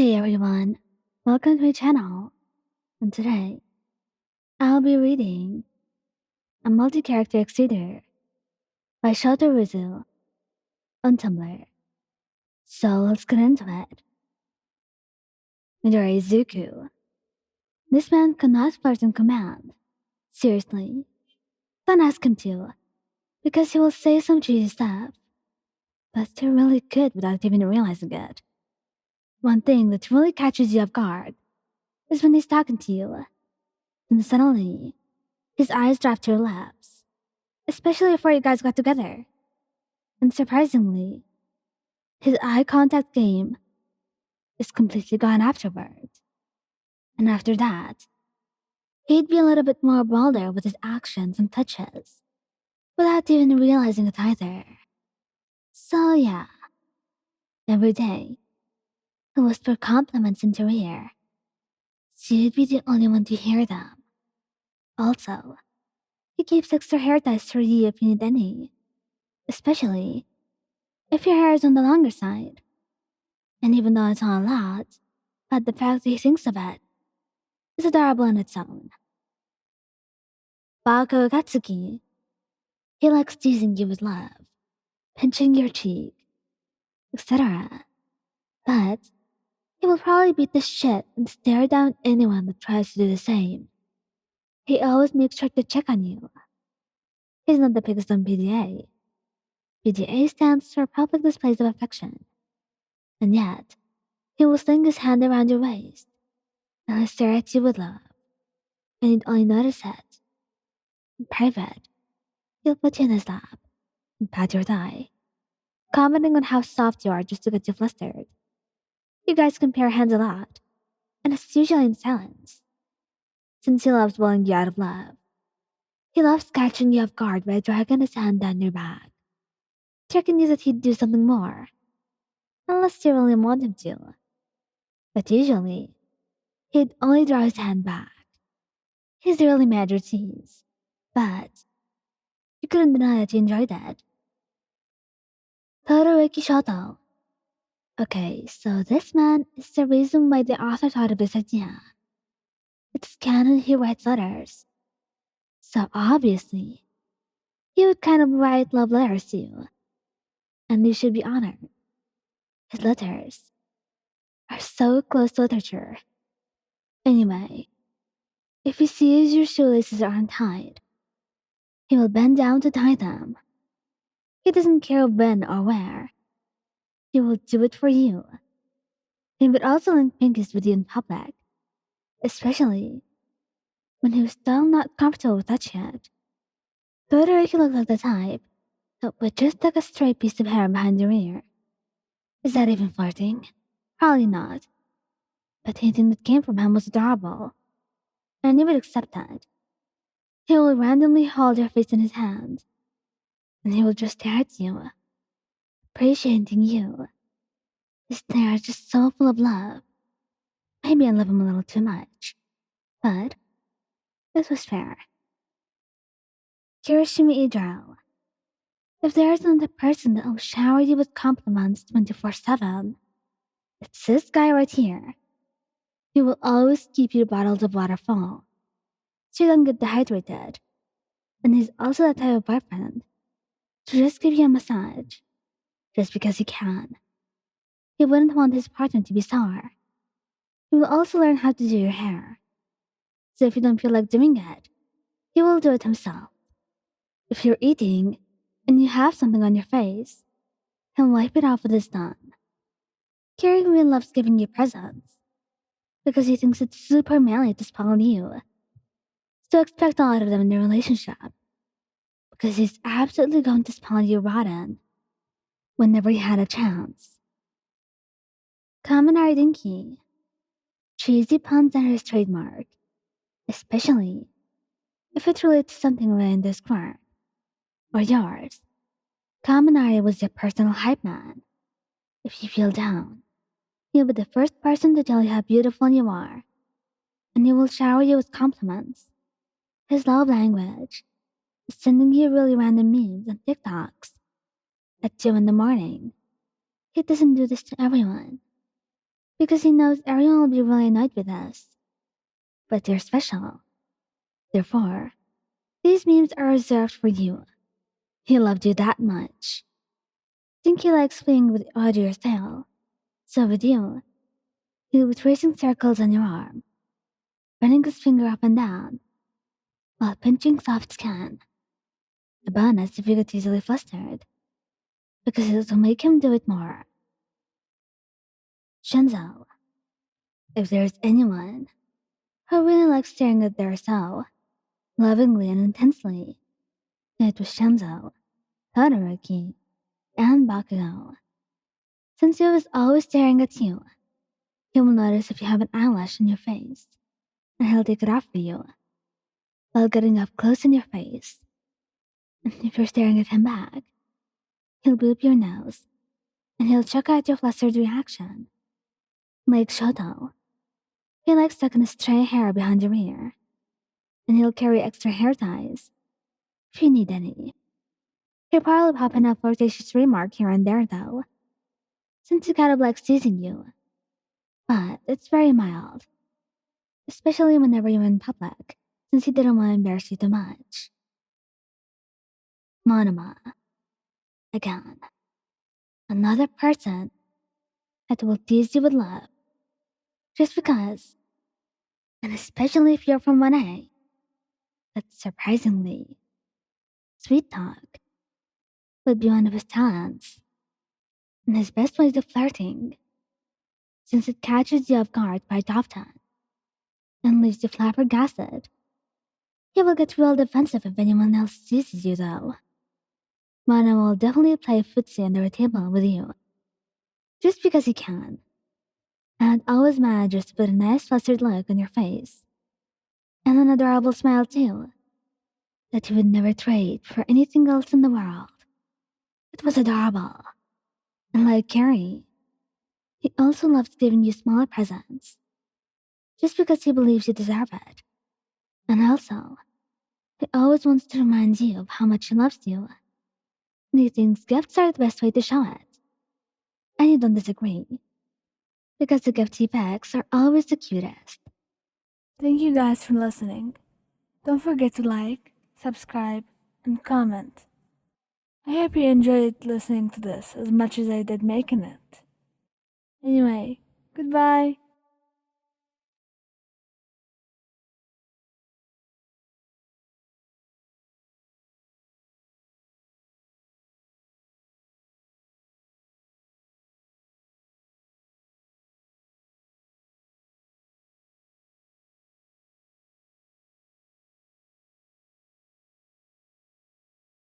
Hey everyone, welcome to my channel. And today, I'll be reading a multi-character exceeder by Shoto Todoroki on Tumblr. So let's get into it. Midoriya Izuku. This man cannot flirt on command. Seriously, don't ask him to, because he will say some cheesy stuff. But they're really good without even realizing it. One thing that really catches you off guard is when he's talking to you. Then suddenly, his eyes drop to your laps. Especially before you guys got together. And surprisingly, his eye contact game is completely gone afterward. And after that, he'd be a little bit more bolder with his actions and touches, without even realizing it either. So yeah, every day, he whispered compliments into her ear, so you'd be the only one to hear them. Also, he keeps extra hair ties for you if you need any, especially if your hair is on the longer side. And even though it's not a lot, but the fact that he thinks of it is adorable in its own. Bako Katsuki. He likes teasing you with love, pinching your cheek, etc. But he will probably beat the shit and stare down anyone that tries to do the same. He always makes sure to check on you. He's not the biggest on PDA. PDA stands for Public Displays of Affection. And yet, he will sling his hand around your waist and he'll stare at you with love. And you'd only notice it. In private, he'll put you in his lap and pat your thigh, commenting on how soft you are just to get you flustered. You guys compare hands a lot, and it's usually in silence. Since he loves blowing you out of love, he loves catching you off guard by dragging his hand down your back, checking you that he'd do something more, unless you really want him to. But usually, he'd only draw his hand back. He's really mad or tease, but you couldn't deny that you enjoyed that. Todoroki Shoto. Okay, so this man is the reason why the author thought of this idea. It's canon he writes letters. So obviously, he would kind of write love letters to you. And you should be honored. His letters are so close to literature. Anyway, if he sees your shoelaces are untied, he will bend down to tie them. He doesn't care when or where. He will do it for you. He would also link pinkies with you in public, especially when he was still not comfortable with touch yet. Todoroki looked like the type that would just tuck a stray piece of hair behind your ear. Is that even flirting? Probably not. But anything that came from him was adorable, and he would accept that. He will randomly hold your face in his hand, and he will just stare at you, appreciating you. His stare is just so full of love. Maybe I love him a little too much, but this was fair. Kirishima Eijiro. If there isn't a person that will shower you with compliments 24/7, it's this guy right here. He will always keep your bottles of water full, so you don't get dehydrated. And he's also that type of boyfriend to just give you a massage, just because he can. He wouldn't want his partner to be sore. He will also learn how to do your hair. So if you don't feel like doing it, he will do it himself. If you're eating and you have something on your face, he'll wipe it off with his tongue. Carrie really loves giving you presents because he thinks it's super manly to spoil you. So expect a lot of them in your relationship because he's absolutely going to spoil you rotten whenever he had a chance. Kaminari Denki. Cheesy puns are his trademark, especially if it relates to something related to Square or yours. Kaminari was your personal hype man. If you feel down, he'll be the first person to tell you how beautiful you are, and he will shower you with compliments. His love language is sending you really random memes and TikToks at 2 in the morning. He doesn't do this to everyone, because he knows everyone will be really annoyed with us. But you're special. Therefore, these memes are reserved for you. He loved you that much. Think he likes playing with your tail. So with you, he'll be tracing circles on your arm, running his finger up and down, while pinching soft skin. A bonus if you get easily flustered, because it'll make him do it more. Shinzo, if there's anyone who really likes staring at their so lovingly and intensely, it was Shinzo, Todoroki, and Bakugou. Since he was always staring at you, he will notice if you have an eyelash on your face, and he'll take it off for you, while getting up close in your face. And if you're staring at him back, he'll boop your nose, and he'll check out your flustered reaction. Like Shoto, he likes tucking his stray hair behind your ear, and he'll carry extra hair ties if you need any. He'll probably pop in a flirtatious remark here and there, though, since he kind of likes teasing you. But it's very mild, especially whenever you're in public, since he didn't want to embarrass you too much. Monoma, again, another person that will tease you with love just because, and especially if you're from 1A. That's surprisingly, sweet talk would be one of his talents, and his best ways of flirting, since it catches you off guard quite often and leaves you flabbergasted. He will get real defensive if anyone else teases you, though. Mana will definitely play footsie under a table with you, just because he can, and always manages to put a nice flustered look on your face, and an adorable smile too, that he would never trade for anything else in the world. It was adorable, and like Carrie, he also loves giving you small presents, just because he believes you deserve it. And also, he always wants to remind you of how much he loves you, and he thinks gifts are the best way to show it. And you don't disagree, because the gift he packs are always the cutest. Thank you guys for listening. Don't forget to like, subscribe, and comment. I hope you enjoyed listening to this as much as I did making it. Anyway, goodbye.